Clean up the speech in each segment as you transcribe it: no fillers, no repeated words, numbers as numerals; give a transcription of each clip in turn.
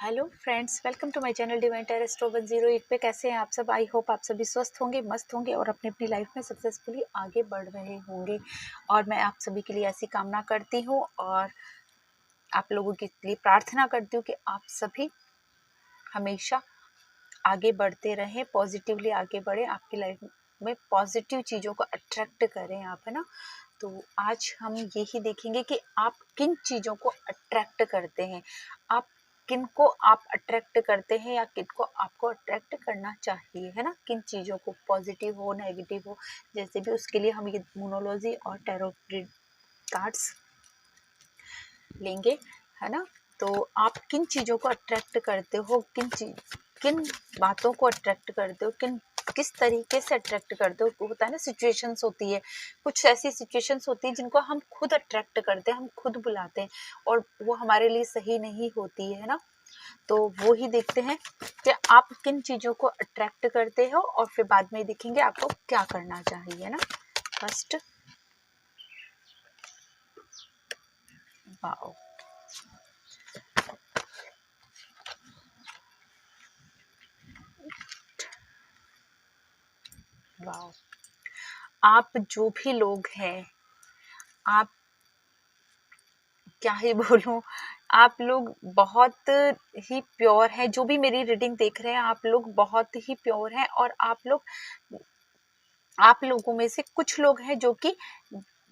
Hello friends, welcome to my channel Divine Terrestro 108 पे। कैसे हैं आप सब? आई होप आप सभी स्वस्थ होंगे, मस्त होंगे और अपनी अपनी लाइफ में सक्सेसफुली आगे बढ़ रहे होंगे। और मैं आप सभी के लिए ऐसी कामना करती हूँ और आप लोगों के लिए प्रार्थना करती हूँ कि आप सभी हमेशा आगे बढ़ते रहें, पॉजिटिवली आगे बढ़ें, आपकी लाइफ में पॉजिटिव चीज़ों को अट्रैक्ट करें आप, है ना। तो आज हम यही देखेंगे कि आप किन चीज़ों को अट्रैक्ट करते हैं, आप किनको आप अट्रैक्ट करते हैं या किनको आपको अट्रैक्ट करना चाहिए, है ना। किन चीज़ों को, पॉजिटिव हो नेगेटिव हो, जैसे भी, उसके लिए हम ये मोनोलॉजी और टैरो कार्ड्स लेंगे, है ना। तो आप किन चीज़ों को अट्रैक्ट करते हो, किन बातों को अट्रैक्ट करते हो, किस तरीके से अट्रैक्ट करते हो। होता है ना, सिचुएशंस होती है, कुछ ऐसी सिचुएशंस होती है जिनको हम खुद अट्रैक्ट करते हैं, हम खुद बुलाते हैं और वो हमारे लिए सही नहीं होती है ना। तो वो ही देखते हैं कि आप किन चीज़ों को अट्रैक्ट करते हो और फिर बाद में देखेंगे आपको क्या करना चाहिए ना। फर्स्ट, वाओ, वाओ, आप जो भी लोग हैं, आप क्या ही बोलूं, आप लोग बहुत ही प्योर हैं। जो भी मेरी रीडिंग देख रहे हैं, आप लोग बहुत ही प्योर हैं और आप लोगों में से कुछ लोग हैं जो कि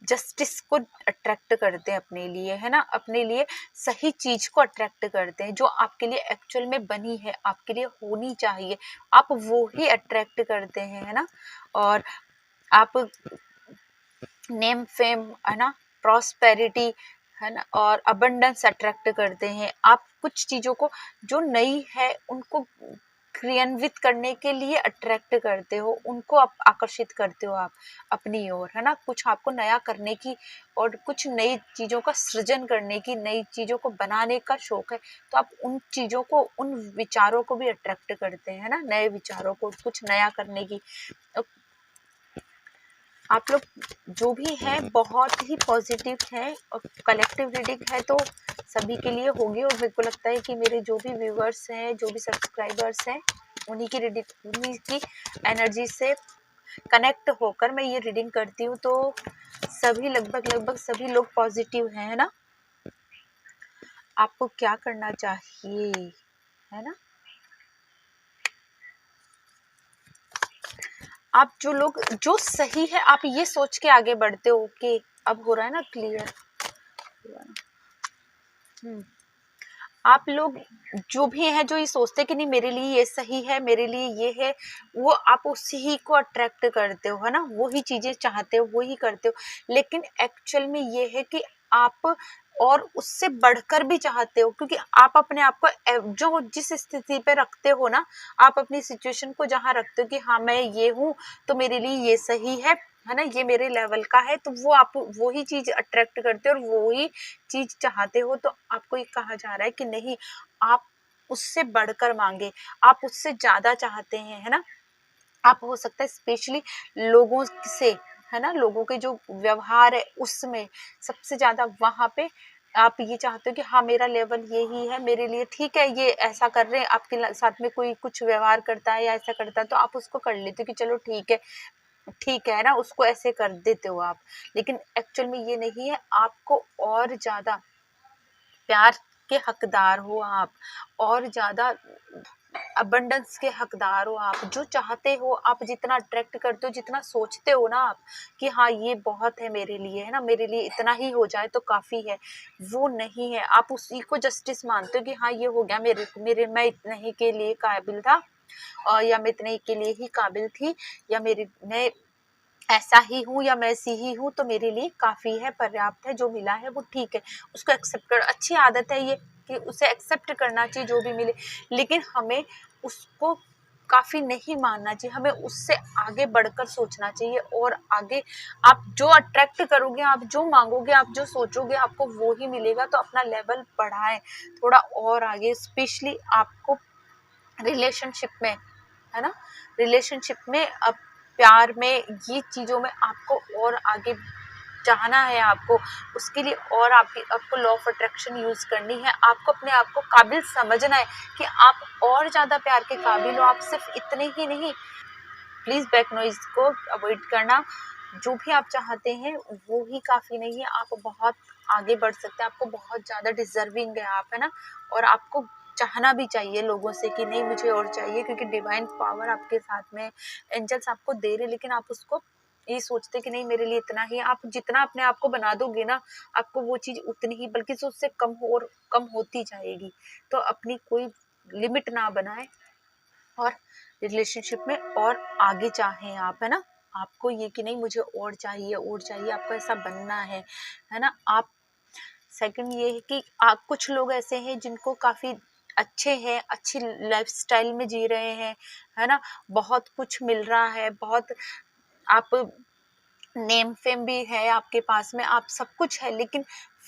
जस्टिस को अट्रैक्ट करते हैं अपने लिए, है ना। अपने लिए सही चीज को अट्रैक्ट करते हैं, जो आपके लिए एक्चुअल में बनी है, आपके लिए होनी चाहिए, आप वो ही अट्रैक्ट करते हैं, है ना। और आप नेम फेम, है ना, प्रॉस्पेरिटी, है ना, और अबंडेंस अट्रैक्ट करते हैं। आप कुछ चीज़ों को जो नई है उनको क्रियान्वित करने के लिए अट्रैक्ट करते हो, उनको आप आकर्षित करते हो आप अपनी ओर, है ना। कुछ आपको नया करने की और कुछ नई चीज़ों का सृजन करने की, नई चीज़ों को बनाने का शौक है, तो आप उन चीज़ों को, उन विचारों को भी अट्रैक्ट करते हैं ना, नए विचारों को, कुछ नया करने की। आप लोग जो भी हैं बहुत ही पॉजिटिव हैं और कलेक्टिव रीडिंग है तो सभी के लिए होगी। और मेरे को लगता है कि मेरे जो भी व्यूवर्स हैं, जो भी सब्सक्राइबर्स हैं, उन्हीं की रीडिंग, उन्हीं की एनर्जी से कनेक्ट होकर मैं ये रीडिंग करती हूँ। तो सभी, लगभग सभी लोग पॉजिटिव हैं, है ना। आपको क्या करना चाहिए, है ना। आप जो लोग, जो सही है, आप ये सोच के आगे बढ़ते हो कि अब हो रहा है ना क्लियर। आप लोग जो भी हैं, जो ये सोचते हैं कि नहीं मेरे लिए ये सही है, मेरे लिए ये है, वो आप उसी ही को अट्रैक्ट करते हो, है ना। वो ही चीजें चाहते हो, वो ही करते हो। लेकिन एक्चुअल में ये है कि आप और उससे बढ़कर भी चाहते हो, क्योंकि आप अपने आप को जो जिस स्थिति पे रखते हो ना, आप अपनी सिचुएशन को जहाँ रखते हो कि हाँ मैं ये हूँ तो मेरे लिए ये सही है ना, ये मेरे लेवल का है, तो वो आप वो ही चीज अट्रैक्ट करते हो और वो ही चीज चाहते हो। तो आपको ये कहा जा रहा है कि नहीं, आप उससे बढ़कर मांगे, आप उससे ज्यादा चाहते हैं, है ना। आप हो सकता है स्पेशली लोगों से, है ना, लोगों के जो व्यवहार है उसमें सबसे ज्यादा वहां पे आप ये चाहते हो कि हाँ मेरा लेवल यही है, मेरे लिए ठीक है, ये ऐसा कर रहे हैं, आपके साथ में कोई कुछ व्यवहार करता है या ऐसा करता है तो आप उसको कर लेते हो कि चलो ठीक है ना, उसको ऐसे कर देते हो आप। लेकिन एक्चुअल में ये नहीं है, आपको और ज्यादा प्यार के हकदार हो आप, और ज्यादा अबंडेंस के हकदार हो आप। जो चाहते हो आप, जितना अट्रैक्ट करते हो, जितना सोचते हो ना आप कि हाँ ये बहुत है मेरे लिए, है ना, मेरे लिए इतना ही हो जाए तो काफी है, वो नहीं है। आप उसी को जस्टिस मानते हो कि हाँ ये हो गया, मेरे मेरे मैं इतने ही के लिए काबिल था, या मैं इतने के लिए ही काबिल थी, या मैं ऐसा ही हूँ या मैं ऐसी ही हूँ, तो मेरे लिए काफ़ी है, पर्याप्त है, जो मिला है वो ठीक है। उसको एक्सेप्ट कर, अच्छी आदत है ये कि उसे एक्सेप्ट करना चाहिए जो भी मिले। लेकिन हमें उसको काफ़ी नहीं मानना चाहिए, हमें उससे आगे बढ़कर सोचना चाहिए। और आगे आप जो अट्रैक्ट करोगे, आप जो मांगोगे, आप जो सोचोगे, आपको वो ही मिलेगा। तो अपना लेवल बढ़ाएं थोड़ा और आगे, स्पेशली आपको रिलेशनशिप में, है ना, रिलेशनशिप में, अब प्यार में, ये चीज़ों में आपको और आगे चाहना है आपको, उसके लिए और आपको लॉ ऑफ अट्रैक्शन यूज करनी है। आपको अपने आप को काबिल समझना है कि आप और ज्यादा प्यार के काबिल हो। आप सिर्फ इतने ही नहीं, प्लीज बैक नॉइज को अवॉइड करना। जो भी आप चाहते हैं वो ही काफी नहीं है, आप बहुत आगे बढ़ सकते हैं। आपको बहुत ज्यादा डिजर्विंग है आप, है ना। और आपको चाहना भी चाहिए लोगों से कि नहीं मुझे और चाहिए, क्योंकि डिवाइन पावर आपके साथ में, एंजल्स आपको दे रहे, लेकिन आप उसको ये सोचते कि नहीं मेरे लिए इतना ही। आप जितना अपने आप को बना दोगे ना, आपको वो चीज उतनी ही बल्कि उससे कम हो और कम होती जाएगी। तो अपनी कोई लिमिट ना बनाए और रिलेशनशिप में और आगे चाहें आप, है ना। आपको ये कि नहीं मुझे और चाहिए और चाहिए, आपको ऐसा बनना है ना। आप सेकंड ये है कि आप कुछ लोग ऐसे हैं जिनको काफी अच्छे हैं, अच्छी लाइफस्टाइल में जी रहे हैं, है ना। बहुत कुछ मिल रहा है, बहुत आप नेम फेम भी है आपके पास में, आप सब कुछ है, लेकिन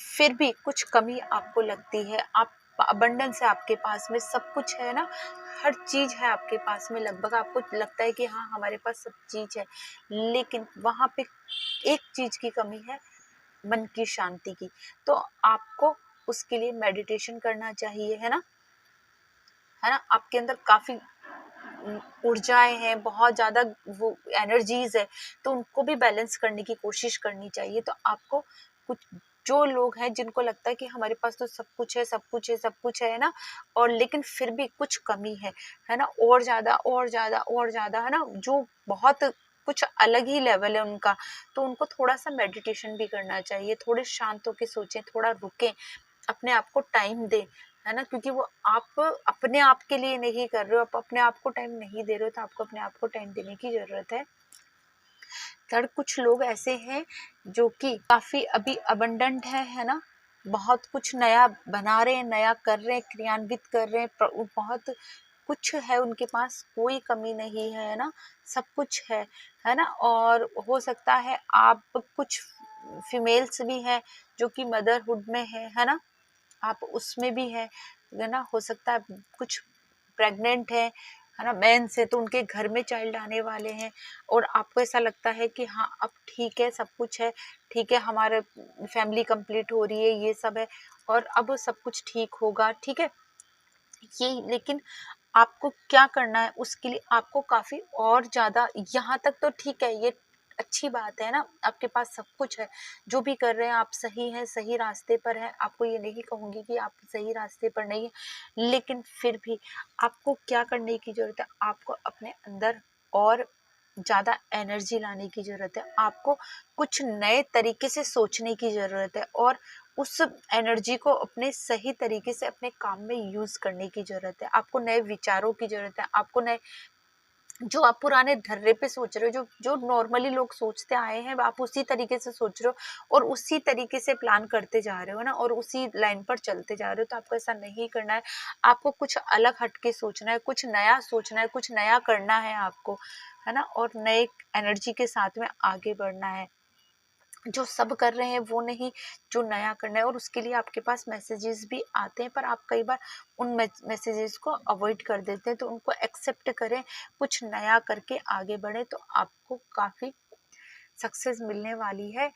फिर भी कुछ कमी आपको लगती है। आप अबंडेंस है आपके पास में, सब कुछ है ना, हर चीज है आपके पास में लगभग। आपको लगता है कि हाँ हमारे पास सब चीज है, लेकिन वहां पे एक चीज की कमी है, मन की शांति की। तो आपको उसके लिए मेडिटेशन करना चाहिए, है ना। आपके अंदर काफी ऊर्जाएं हैं, बहुत ज्यादा वो एनर्जीज है, तो उनको भी बैलेंस करने की कोशिश करनी चाहिए। तो आपको कुछ जो लोग हैं जिनको लगता है कि हमारे पास तो सब कुछ है, सब कुछ है, सब कुछ है ना, और लेकिन फिर भी कुछ कमी है ना, और ज्यादा और ज्यादा और ज्यादा, है ना, जो बहुत कुछ अलग ही लेवल है उनका, तो उनको थोड़ा सा मेडिटेशन भी करना चाहिए। थोड़े शांत होके सोचें, थोड़ा रुकें, अपने आप को टाइम दें, है ना, क्योंकि वो आप अपने आप के लिए नहीं कर रहे हो, आप अपने आप को टाइम नहीं दे रहे हो, तो आपको अपने आप को टाइम देने की जरूरत है। थर्ड, कुछ लोग ऐसे हैं जो कि काफी अभी अबंडेंट है ना, बहुत कुछ नया बना रहे हैं, नया कर रहे हैं, क्रियान्वित कर रहे हैं, बहुत कुछ है उनके पास, कोई कमी नहीं है ना, सब कुछ है ना। और हो सकता है आप कुछ फीमेल्स भी हैं जो कि मदरहुड में है ना, आप उसमें भी है ना। हो सकता है कुछ प्रेग्नेंट है ना, मेन से, तो उनके घर में चाइल्ड आने वाले हैं, और आपको ऐसा लगता है कि हाँ अब ठीक है, सब कुछ है, ठीक है, हमारे फैमिली कंप्लीट हो रही है, ये सब है, और अब सब कुछ ठीक होगा, ठीक है ये। लेकिन आपको क्या करना है, उसके लिए आपको काफी और ज्यादा, यहाँ तक तो ठीक है, ये अच्छी बात है ना, आपके पास सब कुछ है, जो भी कर रहे हैं आप सही हैं, सही रास्ते पर है, आपको ये नहीं कहूंगी कि आप सही रास्ते पर नहीं है, लेकिन फिर भी आपको क्या करने की जरूरत है, आपको अपने अंदर और ज्यादा एनर्जी लाने की जरूरत है, आपको कुछ नए तरीके से सोचने की जरूरत है, और उस एनर्जी को अपने सही तरीके से अपने काम में यूज करने की जरूरत है। आपको नए विचारों की जरूरत है, आपको नए, जो आप पुराने ढर्रे पे सोच रहे हो, जो जो नॉर्मली लोग सोचते आए हैं, आप उसी तरीके से सोच रहे हो और उसी तरीके से प्लान करते जा रहे हो ना, और उसी लाइन पर चलते जा रहे हो। तो आपको ऐसा नहीं करना है, आपको कुछ अलग हटके सोचना है, कुछ नया सोचना है, कुछ नया करना है आपको, है ना, और नए एनर्जी के साथ में आगे बढ़ना है। जो सब कर रहे हैं वो नहीं, जो नया करना है, और उसके लिए आपके पास मैसेजेस भी आते हैं, पर आप कई बार उन मैसेजेस को अवॉइड कर देते हैं, तो उनको एक्सेप्ट करें, कुछ नया करके आगे बढ़े, तो आपको काफी सक्सेस मिलने वाली है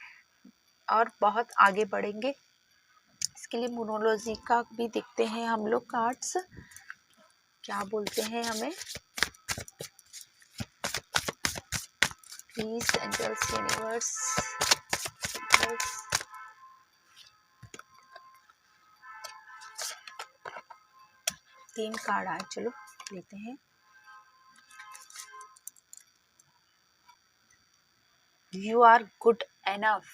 और बहुत आगे बढ़ेंगे। इसके लिए मोनोलॉजी का भी देखते हैं हम लोग, कार्ड्स क्या बोलते हैं हमें। प्लीज एंजल्स, यूनिवर्स, 3 कार्ड आए, चलो लेते हैं। You are good enough.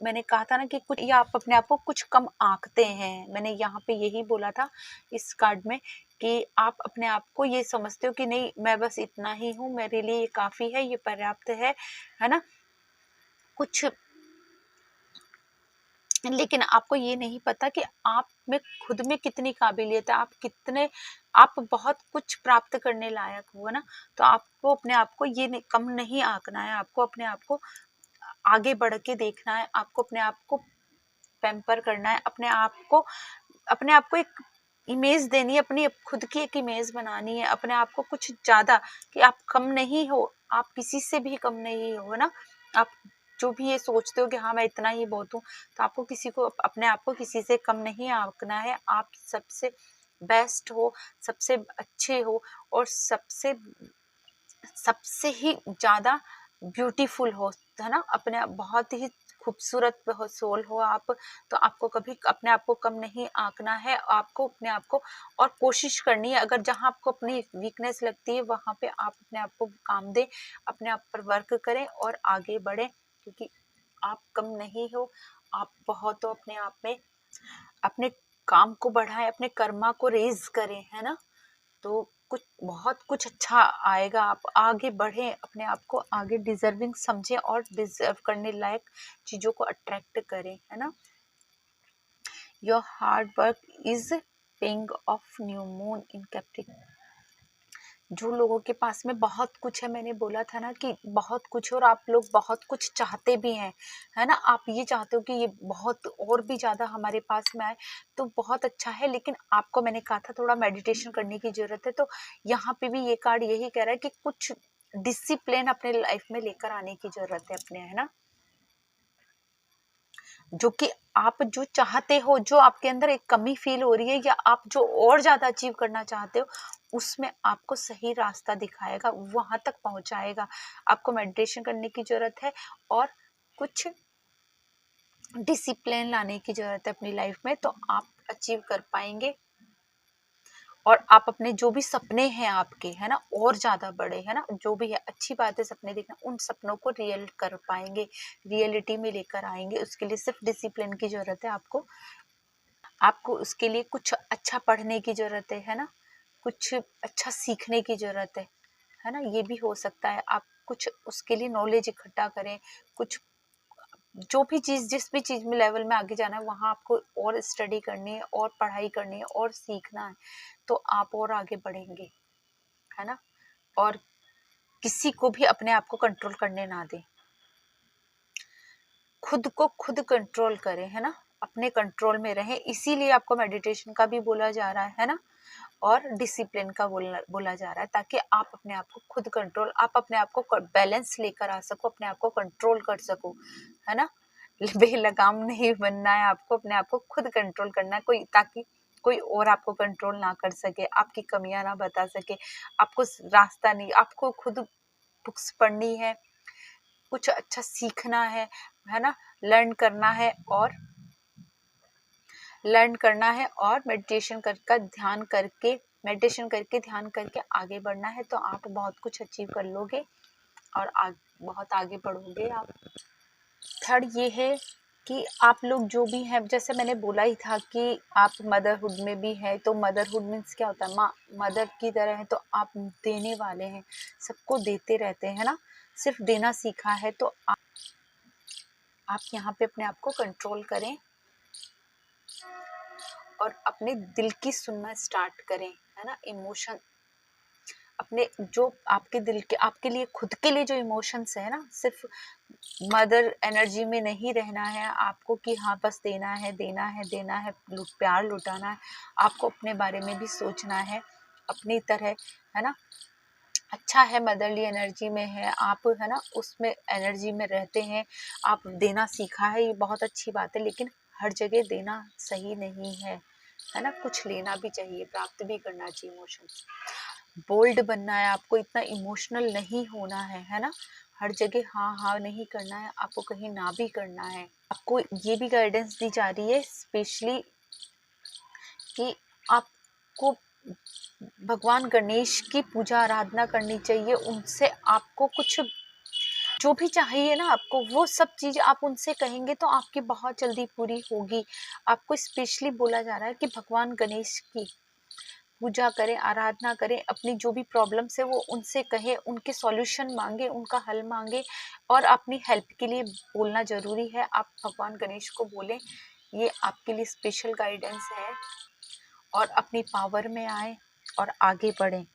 मैंने कहा था ना कि कुछ, या आप अपने आप को कुछ कम आंकते हैं, मैंने यहाँ पे यही बोला था इस कार्ड में, कि आप अपने आप को ये समझते हो कि नहीं मैं बस इतना ही हूँ, मेरे लिए ये काफी है, ये पर्याप्त है ना, कुछ, लेकिन आपको ये नहीं पता कि आप में खुद में कितनी काबिलियत है, आप कितने, आप बहुत कुछ प्राप्त करने लायक हो, है ना। तो आपको अपने आप को ये नहीं, कम नहीं आंकना है, आपको अपने आप को आगे बढ़ के देखना है, आपको अपने आप को पैम्पर करना है, अपने आप को एक इमेज देनी है, अपनी खुद की एक इमेज बनानी है, अपने आप को कुछ ज्यादा, कि आप कम नहीं हो, आप किसी से भी कम नहीं हो, है ना। आप जो भी ये सोचते हो कि हाँ मैं इतना ही बहुत हूँ, तो आपको किसी को अपने आप को किसी से कम नहीं आंकना है। आप सबसे बेस्ट हो, सबसे अच्छे हो और सबसे सबसे ही ज़्यादा ब्यूटीफुल हो, है ना। अपने आप बहुत ही खूबसूरत हो, सोल हो आप। तो आपको कभी अपने आप को कम नहीं आंकना है, आपको अपने आप को और कोशिश करनी है। अगर जहाँ आपको अपनी वीकनेस लगती है वहाँ पे आप अपने आप को काम दें, अपने आप पर वर्क करें और आगे बढ़ें, क्योंकि आप कम नहीं हो, आप बहुत हो अपने आप में। अपने काम को बढ़ाएं, अपने कर्मा को रेज करें, है ना। तो कुछ बहुत कुछ अच्छा आएगा। आप आगे बढ़ें, अपने आप को आगे डिजर्विंग समझें और डिजर्व करने लायक चीज़ों को अट्रैक्ट करें, है ना। Your hard work is paying off, new moon in captive. जो लोगों के पास में बहुत कुछ है, मैंने बोला था ना कि बहुत कुछ, और आप लोग बहुत कुछ चाहते भी हैं, है ना। आप ये चाहते हो कि ये बहुत और भी ज़्यादा हमारे पास में आए, तो बहुत अच्छा है। लेकिन आपको मैंने कहा था थोड़ा मेडिटेशन करने की ज़रूरत है। तो यहाँ पे भी ये कार्ड यही कह रहा है कि कुछ डिसिप्लिन अपने लाइफ में लेकर आने की ज़रूरत है अपने, है ना। जो कि आप जो चाहते हो, जो आपके अंदर एक कमी फील हो रही है या आप जो और ज़्यादा अचीव करना चाहते हो, उसमें आपको सही रास्ता दिखाएगा, वहां तक पहुंचाएगा। आपको मेडिटेशन करने की जरूरत है और कुछ डिसिप्लिन लाने की जरूरत है अपनी लाइफ में, तो आप अचीव कर पाएंगे। और आप अपने जो भी सपने हैं आपके, है ना, और ज्यादा बड़े, है ना, जो भी है अच्छी बात है सपने देखना, उन सपनों को रियल कर पाएंगे, रियलिटी में लेकर आएंगे। उसके लिए सिर्फ डिसिप्लिन की जरूरत है आपको। आपको उसके लिए कुछ अच्छा पढ़ने की जरूरत है ना, कुछ अच्छा सीखने की जरूरत है ना। ये भी हो सकता है। आप कुछ उसके लिए नॉलेज इकट्ठा करें, कुछ जो भी चीज, जिस भी चीज में लेवल में आगे जाना है वहां आपको और स्टडी करनी है और पढ़ाई करनी है और सीखना है, तो आप और आगे बढ़ेंगे, है ना। और किसी को भी अपने आप को कंट्रोल करने ना दें, खुद को खुद कंट्रोल करें, है ना, अपने कंट्रोल में रहें। इसीलिए आपको मेडिटेशन का भी बोला जा रहा है ना, और डिसिप्लिन का बोला जा रहा है, ताकि आप अपने आप को खुद कंट्रोल, आप अपने आप को बैलेंस लेकर आ सको, अपने आप को कंट्रोल कर सको, है ना। बेलगाम नहीं बनना है आपको, अपने आप को खुद कंट्रोल करना है, कोई, ताकि कोई और आपको कंट्रोल ना कर सके, आपकी कमियां ना बता सके, आपको रास्ता नहीं, आपको खुद बुक्स पढ़नी है, कुछ अच्छा सीखना है ना, लर्न करना है, और मेडिटेशन कर ध्यान करके, मेडिटेशन करके ध्यान करके आगे बढ़ना है, तो आप बहुत कुछ अचीव कर लोगे और बहुत आगे बढ़ोगे आप। थर्ड ये है कि आप लोग जो भी हैं, जैसे मैंने बोला ही था कि आप मदरहुड में भी है, तो मदरहुड मीन्स क्या होता है, माँ मदर की तरह है, तो आप देने वाले हैं, सबको देते रहते हैं ना, सिर्फ देना सीखा है। तो आप यहाँ पे अपने आप को कंट्रोल करें और अपने दिल की सुनना स्टार्ट करें, है ना। इमोशन अपने जो आपके दिल के, आपके लिए खुद के लिए जो इमोशंस है ना, सिर्फ मदर एनर्जी में नहीं रहना है आपको कि हाँ बस देना है देना है देना है, प्यार लुटाना है। आपको अपने बारे में भी सोचना है अपनी तरह, है ना। अच्छा है, मदरली एनर्जी में है आप, है ना, उसमें एनर्जी में रहते हैं, आप देना सीखा है, ये बहुत अच्छी बात है। लेकिन हर जगह देना सही नहीं है ना, कुछ लेना भी चाहिए, प्राप्त भी करना चाहिए इमोशंस। बोल्ड बनना है आपको, इतना इमोशनल नहीं होना है ना। हर जगह हाँ हाँ नहीं करना है आपको, कहीं ना भी करना है आपको। ये भी गाइडेंस दी जा रही है स्पेशली कि आपको भगवान गणेश की पूजा आराधना करनी चाहिए, उनसे आपको कुछ जो भी चाहिए ना आपको, वो सब चीज आप उनसे कहेंगे तो आपकी बहुत जल्दी पूरी होगी। आपको स्पेशली बोला जा रहा है कि भगवान गणेश की पूजा करें, आराधना करें, अपनी जो भी प्रॉब्लम्स है वो उनसे कहें, उनके सॉल्यूशन मांगे, उनका हल मांगे, और अपनी हेल्प के लिए बोलना जरूरी है। आप भगवान गणेश को बोलें, ये आपके लिए स्पेशल गाइडेंस है। और अपनी पावर में आए और आगे बढ़ें,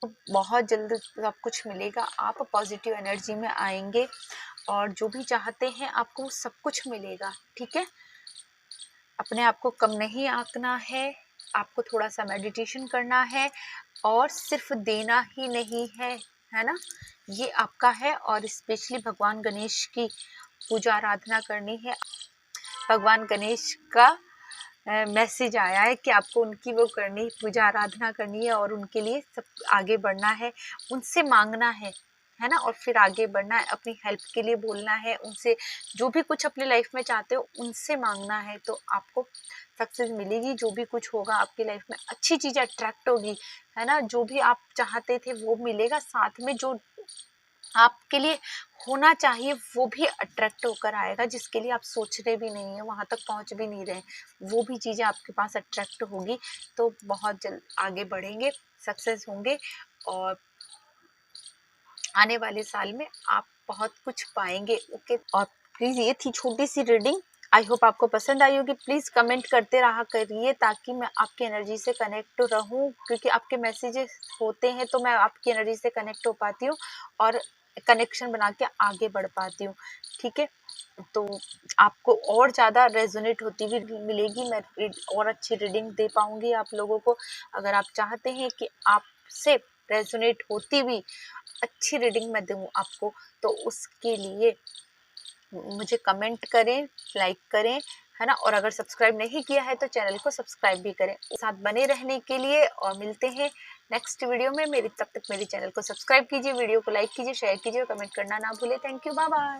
तो बहुत जल्द सब कुछ मिलेगा। आप पॉजिटिव एनर्जी में आएंगे और जो भी चाहते हैं आपको सब कुछ मिलेगा, ठीक है। अपने आप को कम नहीं आंकना है, आपको थोड़ा सा मेडिटेशन करना है, और सिर्फ देना ही नहीं है ना, ये आपका है। और स्पेशली भगवान गणेश की पूजा आराधना करनी है। भगवान गणेश का मैसेज आया है कि आपको उनकी वो करनी, पूजा आराधना करनी है और उनके लिए सब आगे बढ़ना है, उनसे मांगना है ना, और फिर आगे बढ़ना है, अपनी हेल्प के लिए बोलना है उनसे, जो भी कुछ अपनी लाइफ में चाहते हो उनसे मांगना है, तो आपको सक्सेस मिलेगी। जो भी कुछ होगा आपकी लाइफ में अच्छी चीज़ें अट्रैक्ट होगी, है ना, जो भी आप चाहते थे वो मिलेगा, साथ में जो आपके लिए होना चाहिए वो भी अट्रैक्ट होकर आएगा, जिसके लिए आप सोच रहे भी नहीं है, वहां तक पहुंच भी नहीं रहे, वो भी चीज़ें आपके पास अट्रैक्ट होगी, तो बहुत जल्द आगे बढ़ेंगे, सक्सेस होंगे और आने वाले साल में आप बहुत कुछ पाएंगे। ओके, और प्लीज़ ये थी छोटी सी रीडिंग, आई होप आपको पसंद आई होगी। प्लीज़ कमेंट करते रहा करिए ताकि मैं आपकी एनर्जी से कनेक्ट रहूं, क्योंकि आपके मैसेजेस होते हैं तो मैं आपकी एनर्जी से कनेक्ट हो पाती हूँ और कनेक्शन बना के आगे बढ़ पाती हूँ। ठीक है, तो आपको और ज़्यादा रेजोनेट होती हुई मिलेगी, मैं और अच्छी रीडिंग दे पाऊँगी आप लोगों को। अगर आप चाहते हैं कि आपसे रेजोनेट होती हुई अच्छी रीडिंग मैं दूँ आपको, तो उसके लिए मुझे कमेंट करें, लाइक करें, है ना, और अगर सब्सक्राइब नहीं किया है तो चैनल को सब्सक्राइब भी करें। साथ बने रहने के लिए और मिलते हैं नेक्स्ट वीडियो में। तब तक मेरे चैनल को सब्सक्राइब कीजिए, वीडियो को लाइक कीजिए, शेयर कीजिए और कमेंट करना ना भूलें। Thank you, bye bye.